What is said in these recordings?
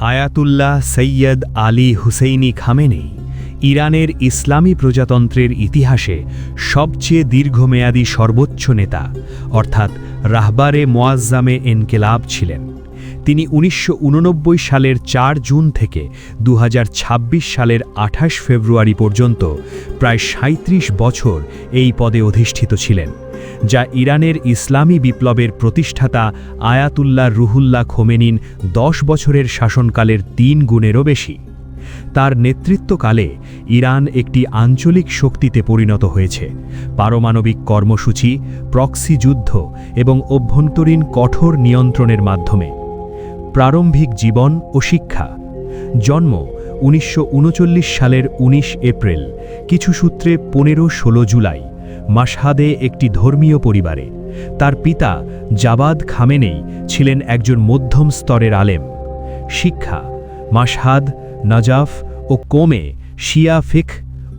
Ayatollah Syed Ali Hussaini Khamenei ইরানের ইসলামী প্রজাতন্ত্রের ইতিহাসে সবচেয়ে দীর্ঘমেয়াদী সর্বোচ্চ নেতা অর্থাৎ রাহবারে মোয়াজ্জামে এনকেলাব ছিলেন। তিনি ১৯৮৯ সালের ৪ জুন থেকে ২০২৬ সালের ২৮ ফেব্রুয়ারি পর্যন্ত প্রায় ৩৭ বছর এই পদে অধিষ্ঠিত ছিলেন, যা ইরানের ইসলামী বিপ্লবের প্রতিষ্ঠাতা আয়াতুল্লাহ রুহুল্লাহ খোমেনির ১০ বছরের শাসনকালের ৩ গুণেরও বেশি। তার নেতৃত্বকালে ইরান একটি আঞ্চলিক শক্তিতে পরিণত হয়েছে, পারমাণবিক কর্মসূচি, প্রক্সি যুদ্ধ এবং অভ্যন্তরীণ কঠোর নিয়ন্ত্রণের মাধ্যমে। প্রারম্ভিক জীবন ও শিক্ষা। জন্ম ১৯৩৯ সালের ১৯ এপ্রিল, কিছু সূত্রে ১৫-১৬ জুলাই, মাশহাদে একটি ধর্মীয় পরিবারে। তার পিতা জাবাদ খামেনেই ছিলেন একজন মধ্যম স্তরের আলেম। শিক্ষা: মাশহাদ, নাজাফ ও কোমে শিয়া ফিকহ,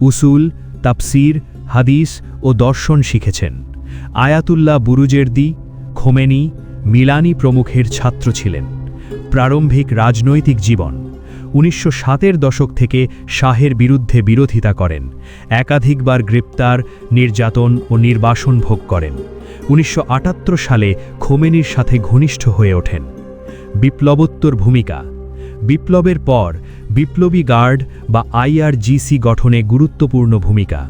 উসুল, তাফসির, হাদিস ও দর্শন শিখেছেন। আয়াতুল্লাহ বুরুজের্দি, খোমেনি, মিলানি প্রমুখের ছাত্র ছিলেন। প্রারম্ভিক রাজনৈতিক জীবন: ১৯৬০-এর দশক থেকে শাহের বিরুদ্ধে বিরোধিতা করেন, একাধিকবার গ্রেপ্তার, নির্যাতন ও নির্বাসন ভোগ করেন। ১৯৭৮ সালে খোমেনির সাথে ঘনিষ্ঠ হয়ে ওঠেন। বিপ্লবোত্তর ভূমিকা: বিপ্লবের পর বিপ্লবী গার্ড বা আইআরজিসি গঠনে গুরুত্বপূর্ণ ভূমিকা।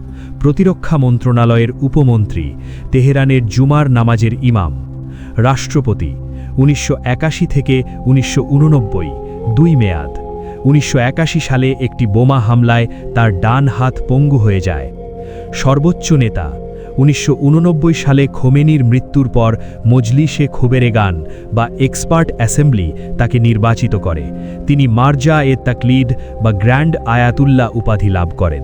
প্রতিরক্ষা মন্ত্রণালয়ের উপমন্ত্রী, তেহরানের জুমার নামাজের ইমাম। রাষ্ট্রপতি ১৯৮১ থেকে ১৯৮৯, ২ মেয়াদ। ১৯৮১ সালে একটি বোমা হামলায় তার ডান হাত পঙ্গু হয়ে যায়। সর্বোচ্চ নেতা: ১৯৮৯ সালে খোমেনির মৃত্যুর পর মজলিসে খোবেরেগান বা এক্সপার্ট অ্যাসেম্বলি তাকে নির্বাচিত করে। তিনি মারজা-এ-তাকলিদ বা গ্র্যান্ড আয়াতুল্লাহ উপাধি লাভ করেন।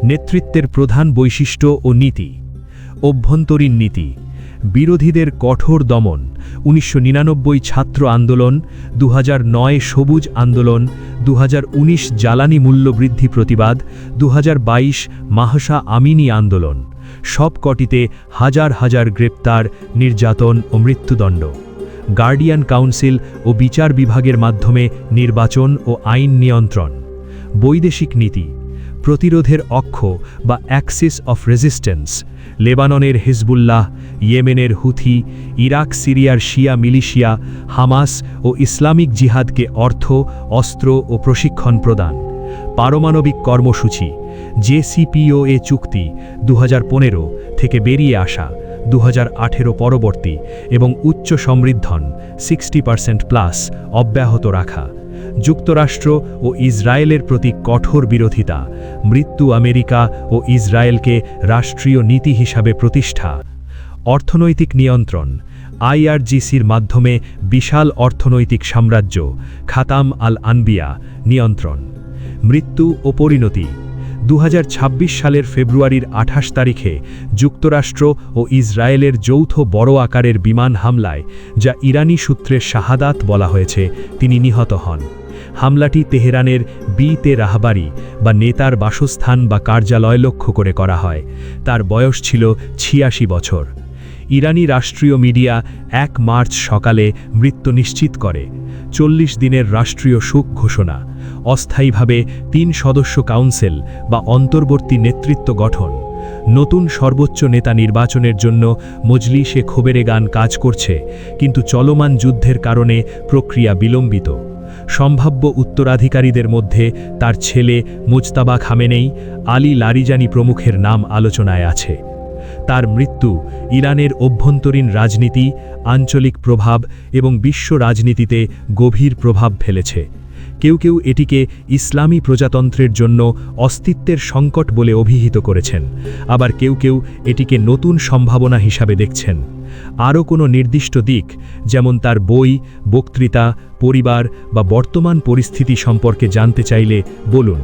নেতৃত্বের প্রধান বৈশিষ্ট্য ও নীতি: অভ্যন্তরীণ নীতি: বিরোধীদের কঠোর দমন। ১৯৯৯ ছাত্র আন্দোলন, ২০০৯ সবুজ আন্দোলন, ২০১৯ জ্বালানি মূল্যবৃদ্ধি প্রতিবাদ, ২০২২ মাহসা আমিনি আন্দোলন। সবকটিতে হাজার হাজার গ্রেপ্তার, নির্যাতন ও মৃত্যুদণ্ড। গার্ডিয়ান কাউন্সিল ও বিচার বিভাগের মাধ্যমে নির্বাচন ও আইন নিয়ন্ত্রণ। বৈদেশিক নীতি: প্রতিরোধের অক্ষ বা অ্যাক্সিস অফ রেজিস্ট্যান্স। লেবাননের হিজবুল্লাহ, ইয়েমেনের হুথি, ইরাক সিরিয়ার শিয়া মিলিশিয়া, হামাস ও ইসলামিক জিহাদকে অর্থ, অস্ত্র ও প্রশিক্ষণ প্রদান। পারমাণবিক কর্মসূচি: জেসিপিওএ চুক্তি ২০১৫ থেকে বেরিয়ে আসা, ২০১৮ পরবর্তী এবং উচ্চ সমৃদ্ধন 60% অব্যাহত রাখা। যুক্তরাষ্ট্র ও ইসরায়েলের প্রতি কঠোর বিরোধিতা, মৃত্যু আমেরিকা ও ইসরায়েলকে রাষ্ট্রীয় নীতি হিসাবে প্রতিষ্ঠা। অর্থনৈতিক নিয়ন্ত্রণ: আইআরজিসির মাধ্যমে বিশাল অর্থনৈতিক সাম্রাজ্য, খাতাম আল আনবিয়া নিয়ন্ত্রণ। মৃত্যু ও পরিণতি: ২০২৬ সালের ফেব্রুয়ারির ২৮ তারিখে যুক্তরাষ্ট্র ও ইসরায়েলের যৌথ বড় আকারের বিমান হামলায়, যা ইরানি সূত্রে শাহাদাত বলা হয়েছে, তিনি নিহত হন। হামলাটি তেহরানের বি-তে রাহবারি বা নেতার বাসস্থান বা কার্যালয় লক্ষ্য করে করা হয়। তার বয়স ছিল ৮৬ বছর। ইরানি রাষ্ট্রীয় মিডিয়া ১ মার্চ সকালে মৃত্যু নিশ্চিত করে। ৪০ দিনের রাষ্ট্রীয় শোক ঘোষণা। অস্থায়ীভাবে ৩ সদস্য কাউন্সিল বা অন্তর্বর্তী নেতৃত্ব গঠন। নতুন সর্বোচ্চ নেতা নির্বাচনের জন্য মজলিসে খোবেরেগান কাজ করছে, কিন্তু চলমান যুদ্ধের কারণে প্রক্রিয়া বিলম্বিত। সম্ভাব্য উত্তরাধিকারীদের মধ্যে তার ছেলে মুজতাবা খামেনেই, আলী লারিজানি প্রমুখের নাম আলোচনায় আছে। তার মৃত্যু ইরানের অভ্যন্তরীণ রাজনীতি, আঞ্চলিক প্রভাব এবং বিশ্ব রাজনীতিতে গভীর প্রভাব ফেলেছে। কেউ কেউ এটিকে ইসলামী প্রজাতন্ত্রের জন্য অস্তিত্বের সংকট বলে অভিহিত করেছেন, আবার কেউ কেউ এটিকে নতুন সম্ভাবনা হিসাবে দেখছেন। আরও কোনো নির্দিষ্ট দিক, যেমন তার বই, বক্তৃতা, পরিবার বা বর্তমান পরিস্থিতি সম্পর্কে জানতে চাইলে বলুন।